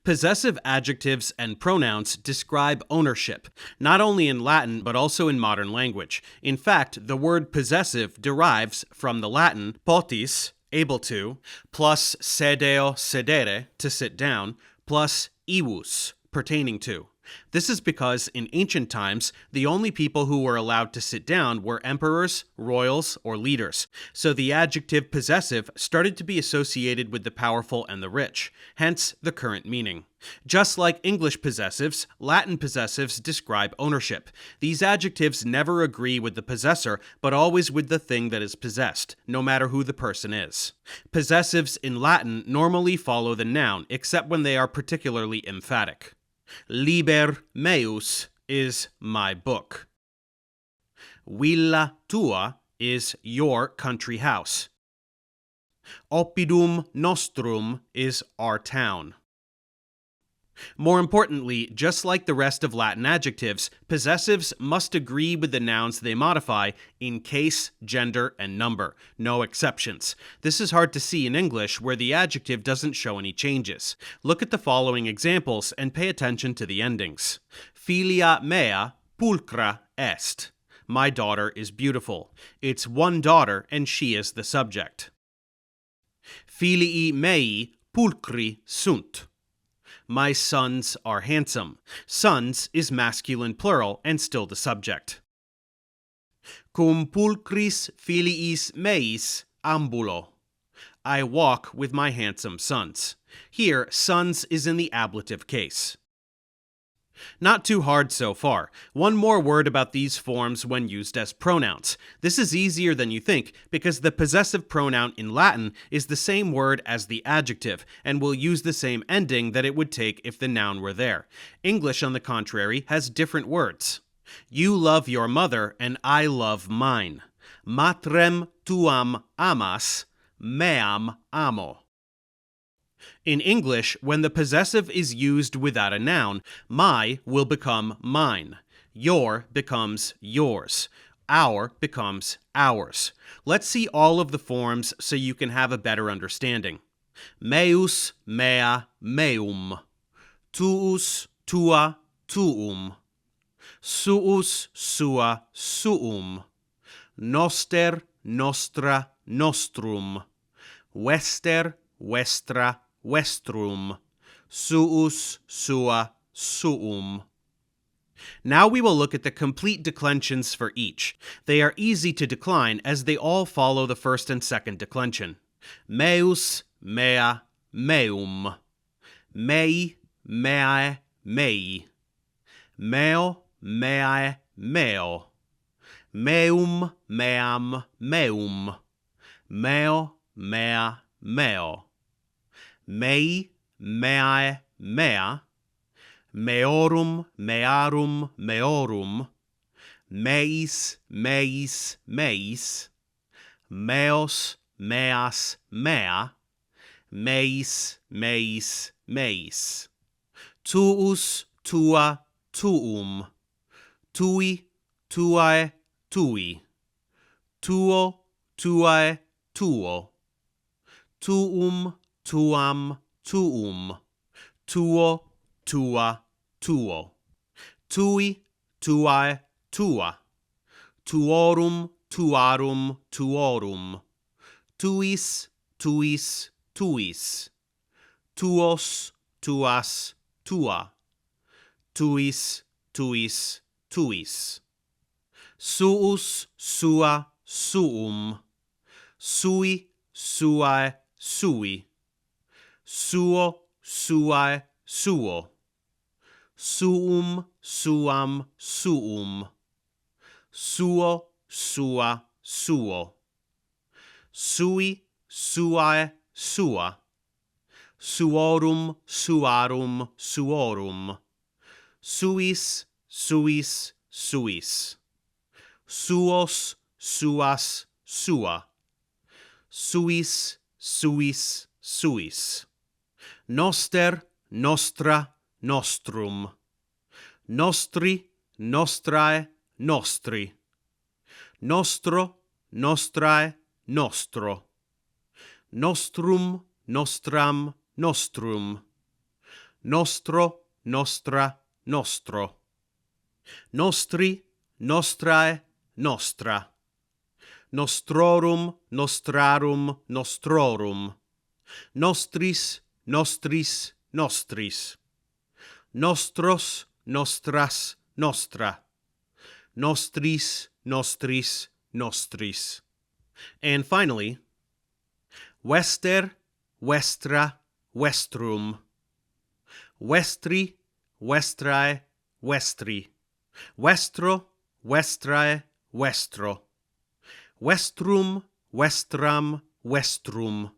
Possessive adjectives and pronouns describe ownership, not only in Latin but also in modern language. In fact, the word possessive derives from the Latin potis, able to, plus sedeo, sedere, to sit down, plus ivus, pertaining to. This is because in ancient times, the only people who were allowed to sit down were emperors, royals, or leaders. So the adjective possessive started to be associated with the powerful and the rich, hence the current meaning. Just like English possessives, Latin possessives describe ownership. These adjectives never agree with the possessor, but always with the thing that is possessed, no matter who the person is. Possessives in Latin normally follow the noun, except when they are particularly emphatic. Liber meus is my book. Villa tua is your country house. Oppidum nostrum is our town. More importantly, just like the rest of Latin adjectives, possessives must agree with the nouns they modify in case, gender, and number. No exceptions. This is hard to see in English, where the adjective doesn't show any changes. Look at the following examples and pay attention to the endings. Filia mea pulchra est. My daughter is beautiful. It's one daughter, and she is the subject. Filii mei pulchri sunt. My sons are handsome. Sons is masculine plural and still the subject. Cum pulchris filiis meis ambulo. I walk with my handsome sons. Here, sons is in the ablative case. Not too hard so far. One more word about these forms when used as pronouns. This is easier than you think because the possessive pronoun in Latin is the same word as the adjective and will use the same ending that it would take if the noun were there. English, on the contrary, has different words. You love your mother and I love mine. Matrem tuam amas, meam amo. In English, when the possessive is used without a noun, my will become mine. Your becomes yours. Our becomes ours. Let's see all of the forms so you can have a better understanding. Meus, mea, meum. Tuus, tua, tuum. Suus, sua, suum. Noster, nostra, nostrum. Vester, vestra, vestrum. Suus, sua, suum. Now we will look at the complete declensions for each. They are easy to decline as they all follow the first and second declension. Meus, mea, meum. Mei, meae, mei. Meo, meae, meo. Meum, meam, meum. Meo, mea, meo. Mei, meae, mea. Meorum, mearum, meorum. Meis, meis, meis. Meos, meas, mea. Meis, meis, meis. Tuus, tua, tuum. Tui, tuae, tui. Tuo, tuae, tuo. Tuum, tuam, tuum. Tuo, tua, tuo. Tui, tuae, tua. Tuorum, tuarum, tuorum. Tuis, tuis, tuis. Tuos, tuas, tua. Tuis, tuis, tuis. Suus, sua, suum. Sui, suae, sui. Suo, suae, suo. Suum, suam, suum. Suo, sua, suo. Sui, suae, sua. Suorum, suarum, suorum. Suis, suis, suis. Suos, suas, sua. Suis, suis, suis. Noster, nostra, nostrum. Nostri, nostrae, nostri. Nostro, nostrae, nostro. Nostrum, nostram, nostrum. nostro, nostra, nostro. Nostri, nostrae, nostra. Nostrorum, nostrarum, nostrorum. Nostris, nostris, nostris. Nostros, nostras, nostra. Nostris, nostris, nostris. And finally, vester, vestra, vestrum. Vestri, vestrae, vestri. Vestro, vestrae, vestro. Vestrum, vestram, vestrum.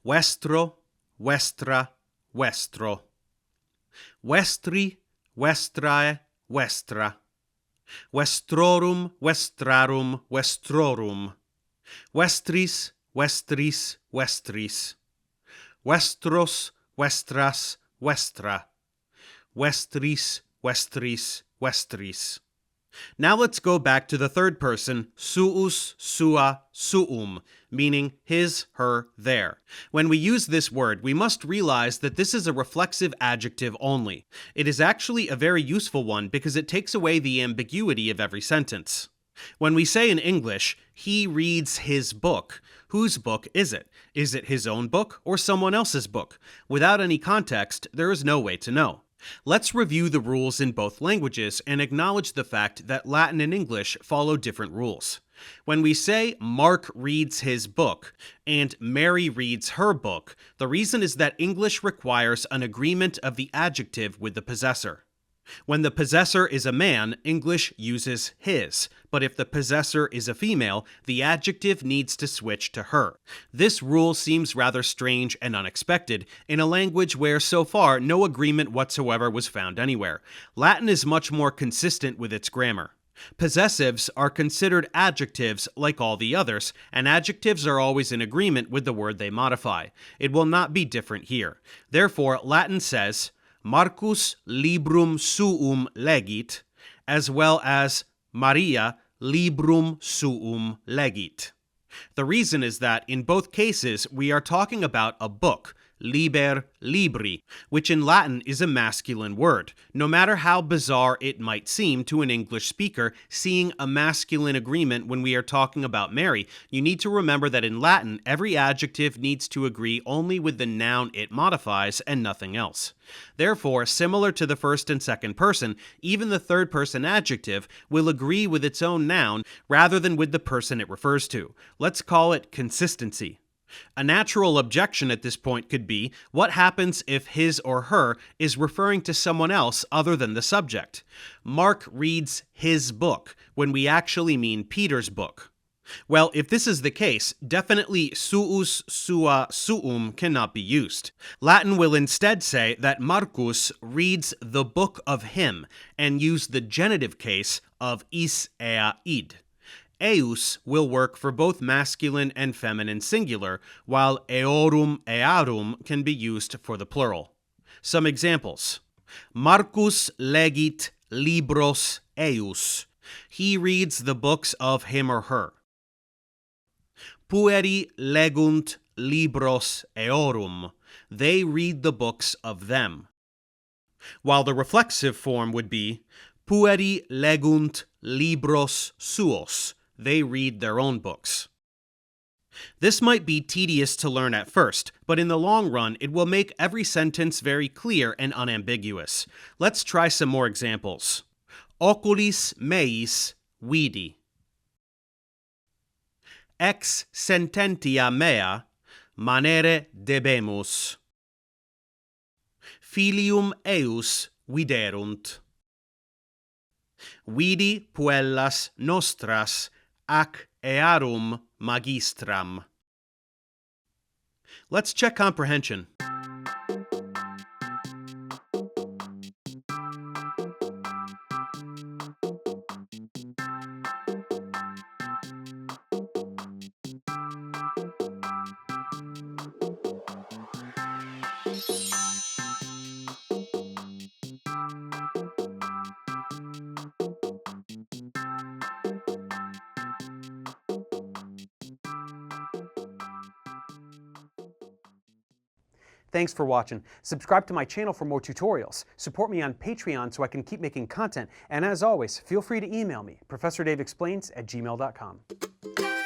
Vestro, vestra, vestro. Vestri, vestrae, vestra. Vestrorum, vestrarum, vestrorum. Vestris, vestris, vestris. Vestros, vestras, vestra. Vestris, vestris, vestris. Now let's go back to the third person, suus, sua, suum, meaning his, her, their. When we use this word, we must realize that this is a reflexive adjective only. It is actually a very useful one because it takes away the ambiguity of every sentence. When we say in English, he reads his book, whose book is it? Is it his own book or someone else's book? Without any context, there is no way to know. Let's review the rules in both languages and acknowledge the fact that Latin and English follow different rules. When we say Mark reads his book and Mary reads her book, the reason is that English requires an agreement of the adjective with the possessor. When the possessor is a man, English uses his, but if the possessor is a female, the adjective needs to switch to her. This rule seems rather strange and unexpected in a language where so far no agreement whatsoever was found anywhere. Latin is much more consistent with its grammar. Possessives are considered adjectives like all the others, and adjectives are always in agreement with the word they modify. It will not be different here. Therefore, Latin says, Marcus librum suum legit, as well as Maria librum suum legit. The reason is that in both cases we are talking about a book, liber libri, which in Latin is a masculine word. No matter how bizarre it might seem to an English speaker seeing a masculine agreement when we are talking about Mary, you need to remember that in Latin, every adjective needs to agree only with the noun it modifies and nothing else. Therefore, similar to the first and second person, even the third person adjective will agree with its own noun rather than with the person it refers to. Let's call it consistency. A natural objection at this point could be, what happens if his or her is referring to someone else other than the subject? Mark reads his book when we actually mean Peter's book. Well, if this is the case, definitely suus, sua, suum cannot be used. Latin will instead say that Marcus reads the book of him and use the genitive case of is ea id. Eus will work for both masculine and feminine singular, while eorum, earum can be used for the plural. Some examples. Marcus legit libros eius. He reads the books of him or her. Pueri legunt libros eorum. They read the books of them. While the reflexive form would be pueri legunt libros suos. They read their own books. This might be tedious to learn at first, but in the long run, it will make every sentence very clear and unambiguous. Let's try some more examples. Oculis meis vidi. Ex sententia mea manere debemus. Filium eius viderunt. Vidi puellas nostras ac earum magistram. Let's check comprehension. Thanks for watching. Subscribe to my channel for more tutorials. Support me on Patreon so I can keep making content. And as always, feel free to email me, ProfessorDaveExplains@gmail.com.